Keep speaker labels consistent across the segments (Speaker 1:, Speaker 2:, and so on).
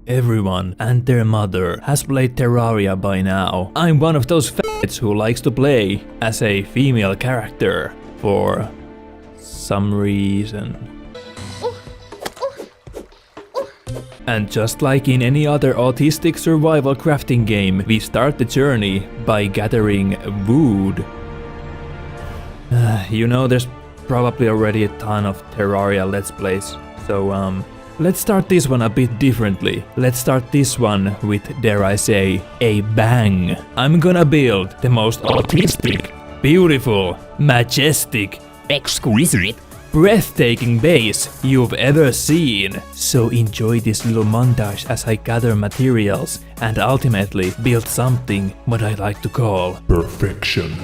Speaker 1: Everyone and their mother has played Terraria by now. I'm one of those f***ts who likes to play as a female character for some reason. And just like in any other autistic survival crafting game, we start the journey by gathering wood. You know, there's probably already a ton of Terraria Let's Plays, so let's start this one a bit differently. Let's start this one with, dare I say, a bang. I'm gonna build the most autistic, beautiful, majestic, exquisite, breathtaking base you've ever seen. So enjoy this little montage as I gather materials and ultimately build something what I like to call perfection.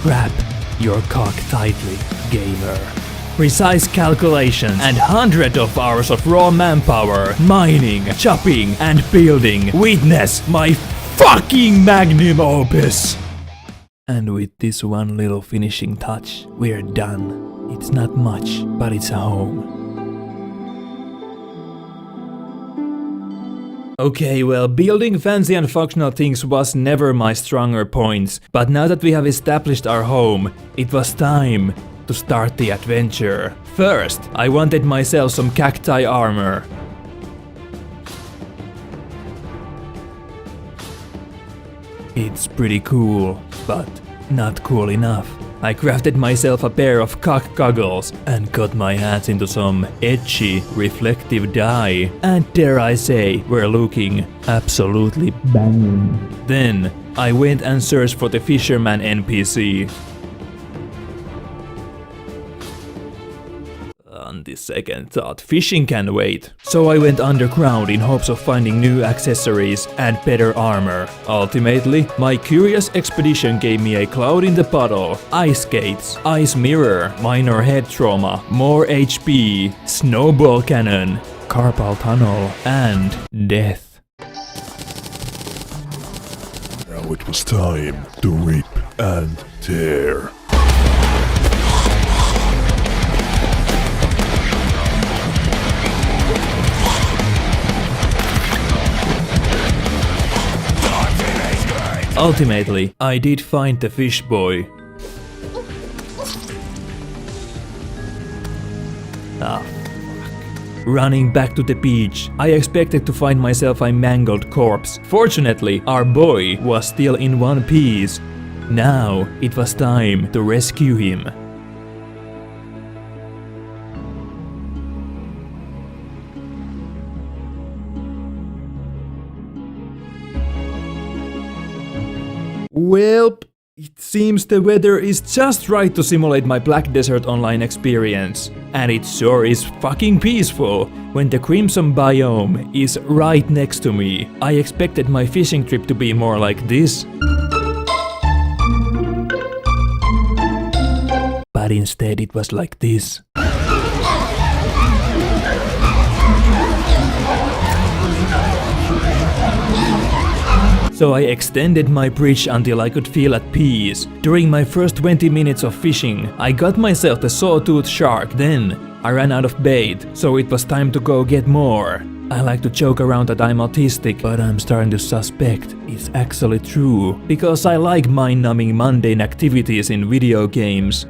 Speaker 1: Grab your cock tightly, gamer. Precise calculations and hundreds of hours of raw manpower, mining, chopping and building. Witness my fucking magnum opus! And with this one little finishing touch, we're done. It's not much, but it's a home. Okay, well, building fancy and functional things was never my stronger points, but now that we have established our home, it was time to start the adventure. First, I wanted myself some cacti armor. It's pretty cool, but not cool enough. I crafted myself a pair of cock goggles and got my hands into some edgy, reflective dye, and dare I say, we're looking absolutely banging. Then I went and searched for the fisherman NPC. On the second thought, fishing can wait. So I went underground in hopes of finding new accessories and better armor. Ultimately, my curious expedition gave me a cloud in the bottle, ice skates, ice mirror, minor head trauma, more HP, snowball cannon, carpal tunnel, and death.
Speaker 2: Now it was time to rip and tear.
Speaker 1: Ultimately, I did find the fish boy. Ah, fuck. Running back to the beach, I expected to find myself a mangled corpse. Fortunately, our boy was still in one piece. Now, it was time to rescue him. Well, it seems the weather is just right to simulate my Black Desert Online experience. And it sure is fucking peaceful when the Crimson Biome is right next to me. I expected my fishing trip to be more like this. But instead it was like this. So I extended my bridge until I could feel at peace. During my first 20 minutes of fishing, I got myself the sawtooth shark. Then I ran out of bait, so it was time to go get more. I like to joke around that I'm autistic, but I'm starting to suspect it's actually true, because I like mind-numbing mundane activities in video games.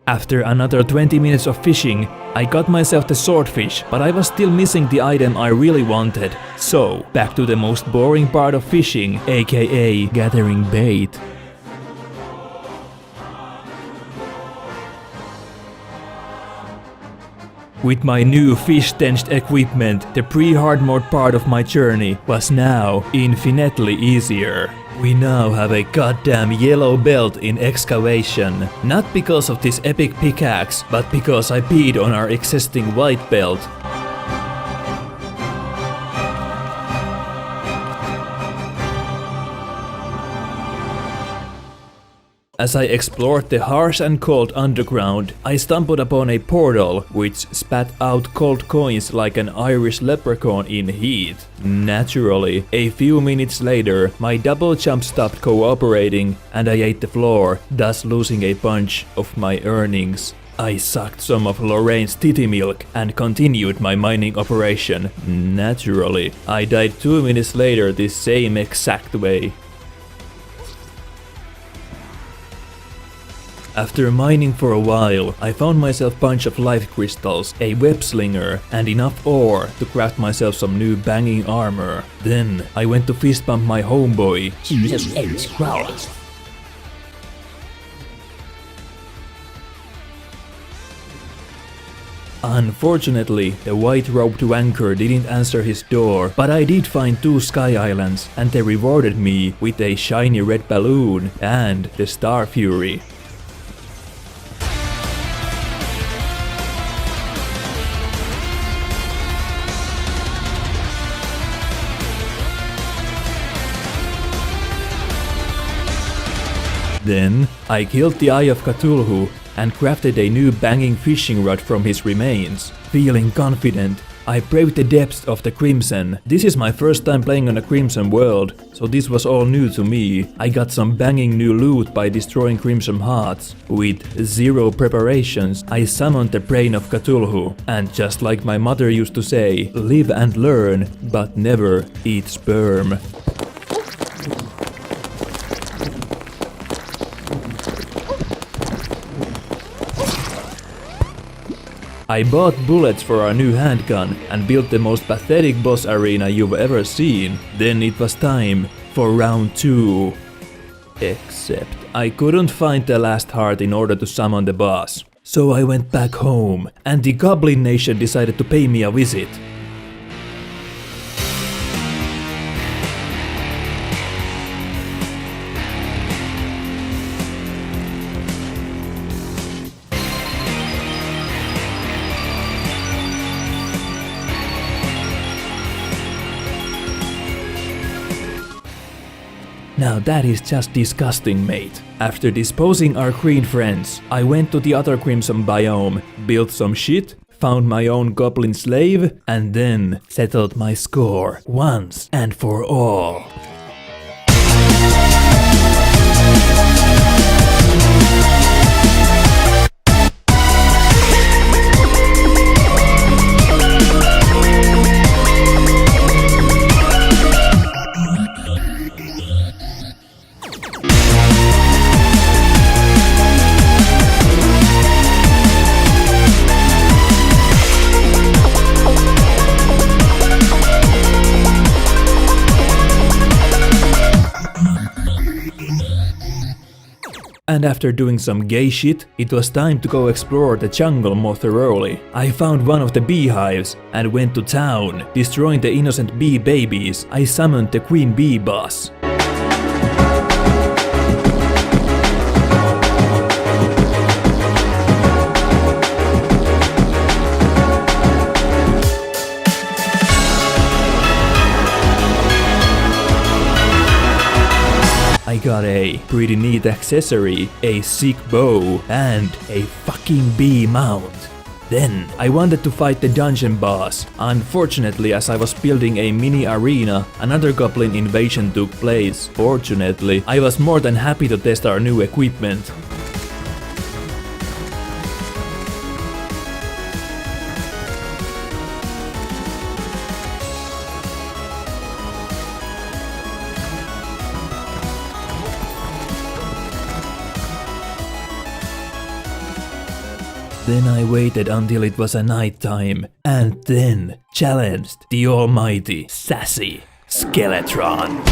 Speaker 1: After another 20 minutes of fishing, I got myself the swordfish, but I was still missing the item I really wanted. So, back to the most boring part of fishing, aka gathering bait. With my new fish-tensed equipment, the pre-hardmode part of my journey was now infinitely easier. We now have a goddamn yellow belt in excavation. Not because of this epic pickaxe, but because I peed on our existing white belt. As I explored the harsh and cold underground, I stumbled upon a portal which spat out cold coins like an Irish leprechaun in heat. Naturally, a few minutes later, my double jump stopped cooperating and I ate the floor, thus losing a bunch of my earnings. I sucked some of Lorraine's titty milk and continued my mining operation. Naturally, I died 2 minutes later the same exact way. After mining for a while, I found myself a bunch of life crystals, a web slinger, and enough ore to craft myself some new banging armor. Then I went to fist bump my homeboy. Unfortunately, the white-robed wanker didn't answer his door, but I did find 2 sky islands, and they rewarded me with a shiny red balloon and the Star Fury. Then, I killed the Eye of Cthulhu and crafted a new banging fishing rod from his remains. Feeling confident, I braved the depths of the Crimson. This is my first time playing on a Crimson world, so this was all new to me. I got some banging new loot by destroying Crimson Hearts. With 0 preparations, I summoned the Brain of Cthulhu. And just like my mother used to say, live and learn, but never eat sperm. I bought bullets for our new handgun and built the most pathetic boss arena you've ever seen. Then it was time for round 2. Except I couldn't find the last heart in order to summon the boss. So I went back home and the Goblin Nation decided to pay me a visit. Now that is just disgusting, mate. After disposing our green friends, I went to the other Crimson biome, built some shit, found my own goblin slave, and then settled my score once and for all. And after doing some gay shit, it was time to go explore the jungle more thoroughly. I found one of the beehives and went to town. Destroying the innocent bee babies, I summoned the queen bee boss. I got a pretty neat accessory, a sick bow, and a fucking bee mount. Then I wanted to fight the dungeon boss. Unfortunately, as I was building a mini arena, another goblin invasion took place. Fortunately, I was more than happy to test our new equipment. Then I waited until it was a night time, and then challenged the almighty, sassy Skeletron.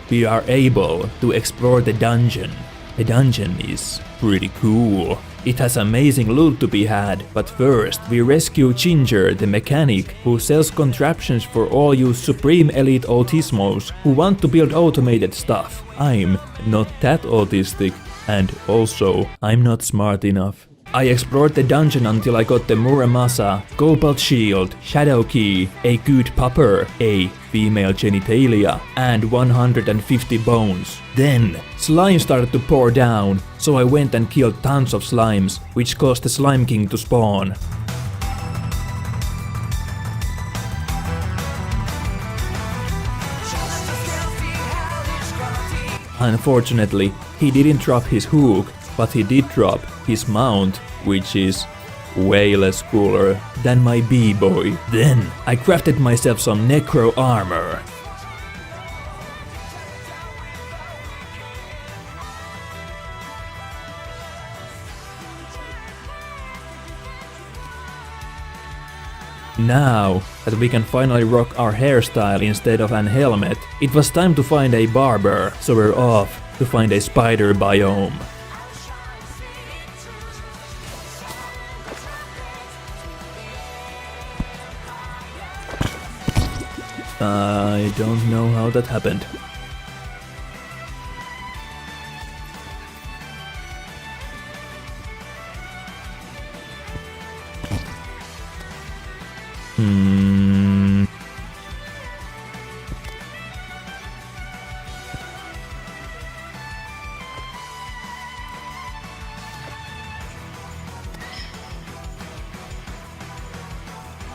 Speaker 1: we are able to explore the dungeon. The dungeon is pretty cool. It has amazing loot to be had, but first we rescue Ginger, the mechanic, who sells contraptions for all you supreme elite autismos who want to build automated stuff. I'm not that autistic, and also I'm not smart enough. I explored the dungeon until I got the Muramasa, Cobalt Shield, Shadow Key, a good pupper, a female genitalia, and 150 bones. Then, slime started to pour down, so I went and killed tons of slimes, which caused the Slime King to spawn. Unfortunately, he didn't drop his hook, but he did drop his mount, which is way less cooler than my B-boy. Then I crafted myself some necro armor. Now that we can finally rock our hairstyle instead of an helmet, it was time to find a barber, so we're off to find a spider biome. I don't know how that happened.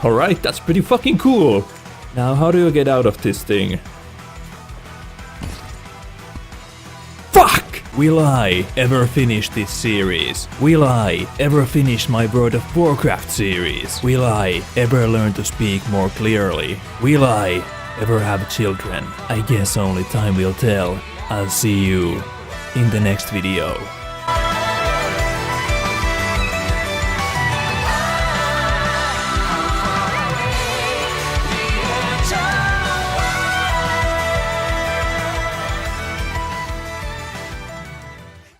Speaker 1: Alright, that's pretty fucking cool! Now how do you get out of this thing? Fuck! Will I ever finish this series? Will I ever finish my World of Warcraft series? Will I ever learn to speak more clearly? Will I ever have children? I guess only time will tell. I'll see you in the next video.